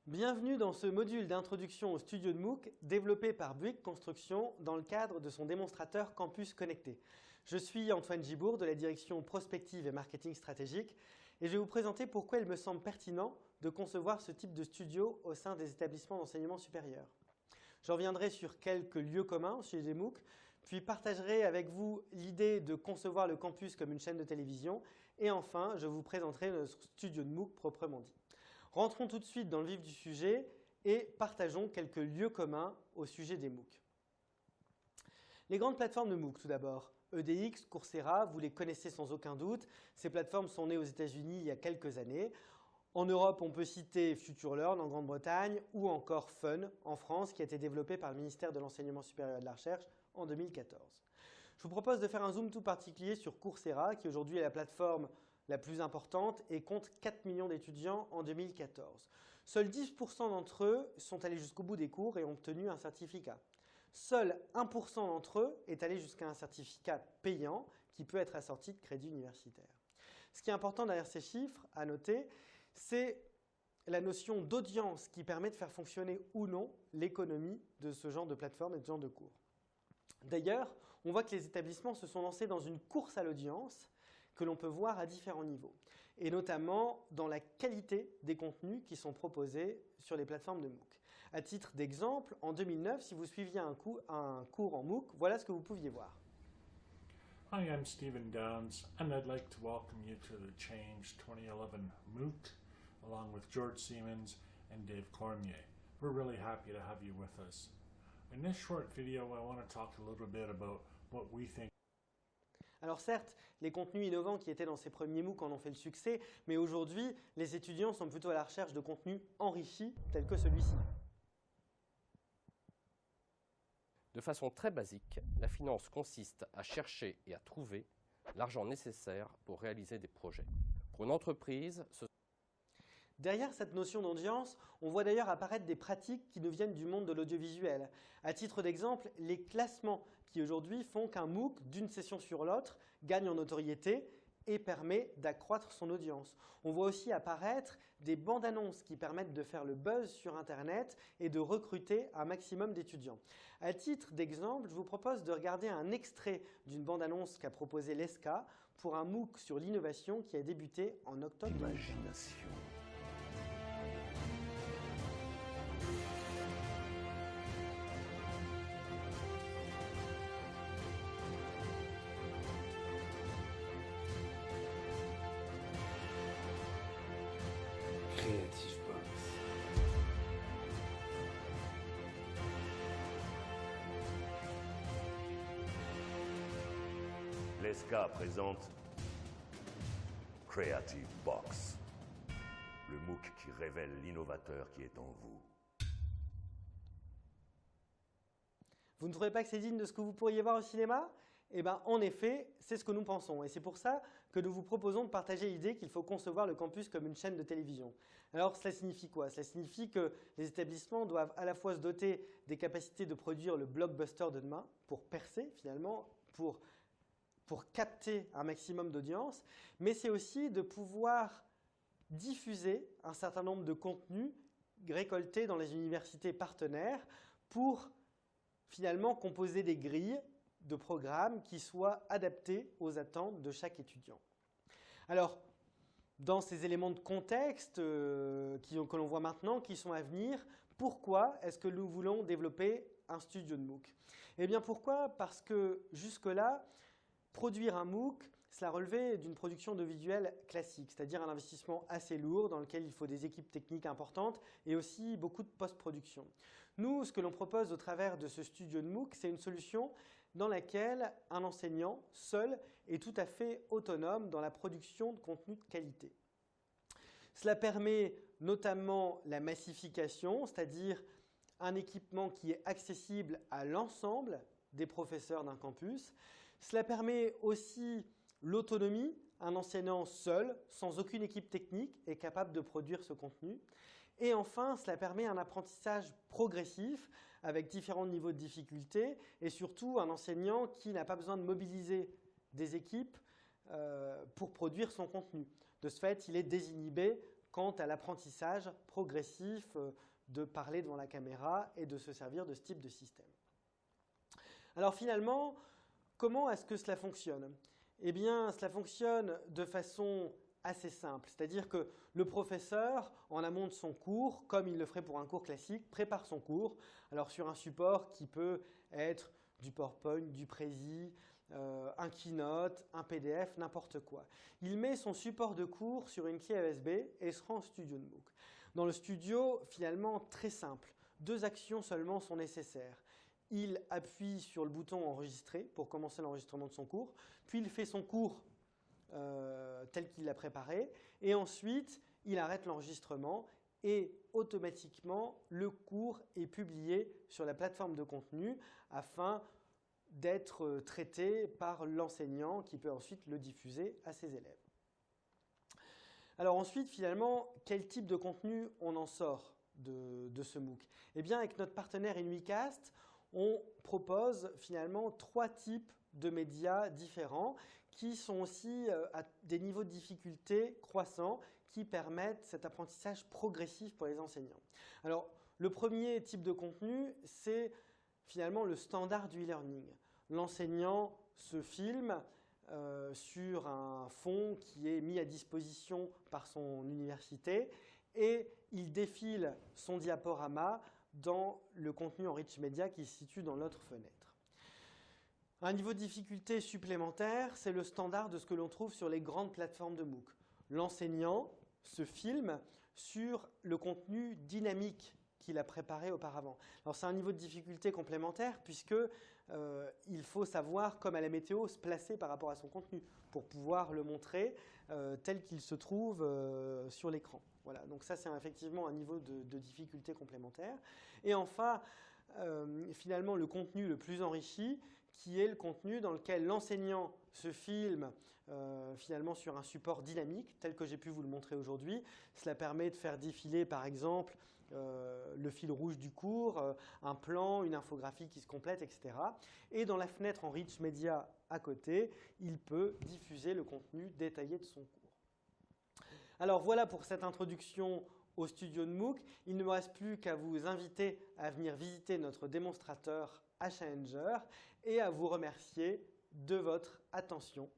Bienvenue dans ce module d'introduction au studio de MOOC développé par Bouygues Construction dans le cadre de son démonstrateur Campus Connecté. Je suis Antoine Gibourg de la direction prospective et marketing stratégique et je vais vous présenter pourquoi il me semble pertinent de concevoir ce type de studio au sein des établissements d'enseignement supérieur. Je reviendrai sur quelques lieux communs chez les MOOC, puis partagerai avec vous l'idée de concevoir le campus comme une chaîne de télévision et enfin, je vous présenterai notre studio de MOOC proprement dit. Rentrons tout de suite dans le vif du sujet et partageons quelques lieux communs au sujet des MOOC. Les grandes plateformes de MOOC, tout d'abord. EDX, Coursera, vous les connaissez sans aucun doute. Ces plateformes sont nées aux États-Unis il y a quelques années. En Europe, on peut citer FutureLearn en Grande-Bretagne ou encore Fun en France, qui a été développé par le ministère de l'Enseignement supérieur et de la Recherche en 2014. Je vous propose de faire un zoom tout particulier sur Coursera, qui aujourd'hui est la plateforme la plus importante et compte 4 millions d'étudiants en 2014. Seuls 10% d'entre eux sont allés jusqu'au bout des cours et ont obtenu un certificat. Seul 1% d'entre eux est allé jusqu'à un certificat payant qui peut être assorti de crédits universitaires. Ce qui est important derrière ces chiffres à noter, c'est la notion d'audience qui permet de faire fonctionner ou non l'économie de ce genre de plateforme et de ce genre de cours. D'ailleurs, on voit que les établissements se sont lancés dans une course à l'audience que l'on peut voir à différents niveaux, et notamment dans la qualité des contenus qui sont proposés sur les plateformes de MOOC. À titre d'exemple, en 2009, si vous suiviez un cours en MOOC, voilà ce que vous pouviez voir. Hi, I'm Stephen Downs, and I'd like to welcome you to the Change 2011 MOOC, along with George Siemens and Dave Cormier. We're really happy to have you with us. In this short video, I want to talk a little bit about what we think. Alors certes, les contenus innovants qui étaient dans ces premiers MOOC en ont fait le succès, mais aujourd'hui, les étudiants sont plutôt à la recherche de contenus enrichis, tels que celui-ci. De façon très basique, la finance consiste à chercher et à trouver l'argent nécessaire pour réaliser des projets. Pour une entreprise, Derrière cette notion d'audience, on voit d'ailleurs apparaître des pratiques qui nous viennent du monde de l'audiovisuel. À titre d'exemple, les classements qui aujourd'hui font qu'un MOOC, d'une session sur l'autre, gagne en notoriété et permet d'accroître son audience. On voit aussi apparaître des bandes-annonces qui permettent de faire le buzz sur Internet et de recruter un maximum d'étudiants. À titre d'exemple, je vous propose de regarder un extrait d'une bande-annonce qu'a proposé l'ESCA pour un MOOC sur l'innovation qui a débuté en octobre. Imagination. Creative Box. L'ESCA présente Creative Box, le MOOC qui révèle l'innovateur qui est en vous. Vous ne trouvez pas que c'est digne de ce que vous pourriez voir au cinéma ? Eh bien, en effet, c'est ce que nous pensons. Et c'est pour ça que nous vous proposons de partager l'idée qu'il faut concevoir le campus comme une chaîne de télévision. Alors, cela signifie quoi? Cela signifie que les établissements doivent à la fois se doter des capacités de produire le blockbuster de demain, pour percer finalement, pour capter un maximum d'audience, mais c'est aussi de pouvoir diffuser un certain nombre de contenus récoltés dans les universités partenaires pour finalement composer des grilles de programmes qui soient adaptés aux attentes de chaque étudiant. Alors, dans ces éléments de contexte que l'on voit maintenant, qui sont à venir, pourquoi est-ce que nous voulons développer un studio de MOOC? Eh bien pourquoi? Parce que jusque-là, produire un MOOC, cela relevait d'une production de visuel classique, c'est-à-dire un investissement assez lourd dans lequel il faut des équipes techniques importantes et aussi beaucoup de post-production. Nous, ce que l'on propose au travers de ce studio de MOOC, c'est une solution dans laquelle un enseignant seul est tout à fait autonome dans la production de contenu de qualité. Cela permet notamment la massification, c'est-à-dire un équipement qui est accessible à l'ensemble des professeurs d'un campus. Cela permet aussi l'autonomie, un enseignant seul, sans aucune équipe technique, est capable de produire ce contenu. Et enfin, cela permet un apprentissage progressif avec différents niveaux de difficulté et surtout un enseignant qui n'a pas besoin de mobiliser des équipes pour produire son contenu. De ce fait, il est désinhibé quant à l'apprentissage progressif de parler devant la caméra et de se servir de ce type de système. Alors finalement, comment est-ce que cela fonctionne? Eh bien, cela fonctionne de façon assez simple, c'est-à-dire que le professeur, en amont de son cours, comme il le ferait pour un cours classique, prépare son cours, alors sur un support qui peut être du PowerPoint, du Prezi, un Keynote, un PDF, n'importe quoi. Il met son support de cours sur une clé USB et se rend au studio de MOOC. Dans le studio, finalement, très simple, 2 actions seulement sont nécessaires. Il appuie sur le bouton enregistrer pour commencer l'enregistrement de son cours, puis il fait son cours tel qu'il l'a préparé, et ensuite il arrête l'enregistrement et automatiquement le cours est publié sur la plateforme de contenu afin d'être traité par l'enseignant qui peut ensuite le diffuser à ses élèves. Alors ensuite, finalement, quel type de contenu on en sort de ce MOOC? Eh bien, avec notre partenaire InWeCast, on propose finalement 3 types de médias différents qui sont aussi à des niveaux de difficulté croissants qui permettent cet apprentissage progressif pour les enseignants. Alors, le premier type de contenu, c'est finalement le standard du e-learning. L'enseignant se filme sur un fond qui est mis à disposition par son université et il défile son diaporama dans le contenu en rich media qui se situe dans l'autre fenêtre. Un niveau de difficulté supplémentaire, c'est le standard de ce que l'on trouve sur les grandes plateformes de MOOC. L'enseignant se filme sur le contenu dynamique qu'il a préparé auparavant. Alors c'est un niveau de difficulté complémentaire puisque il faut savoir, comme à la météo, se placer par rapport à son contenu pour pouvoir le montrer tel qu'il se trouve sur l'écran. Voilà, donc ça c'est effectivement un niveau de difficulté complémentaire. Et enfin, finalement, le contenu le plus enrichi, qui est le contenu dans lequel l'enseignant se filme finalement sur un support dynamique, tel que j'ai pu vous le montrer aujourd'hui. Cela permet de faire défiler, par exemple, le fil rouge du cours, un plan, une infographie qui se complète, etc. Et dans la fenêtre en Rich Media à côté, il peut diffuser le contenu détaillé de son cours. Alors voilà pour cette introduction au studio de MOOC. Il ne me reste plus qu'à vous inviter à venir visiter notre démonstrateur à Challenger et à vous remercier de votre attention.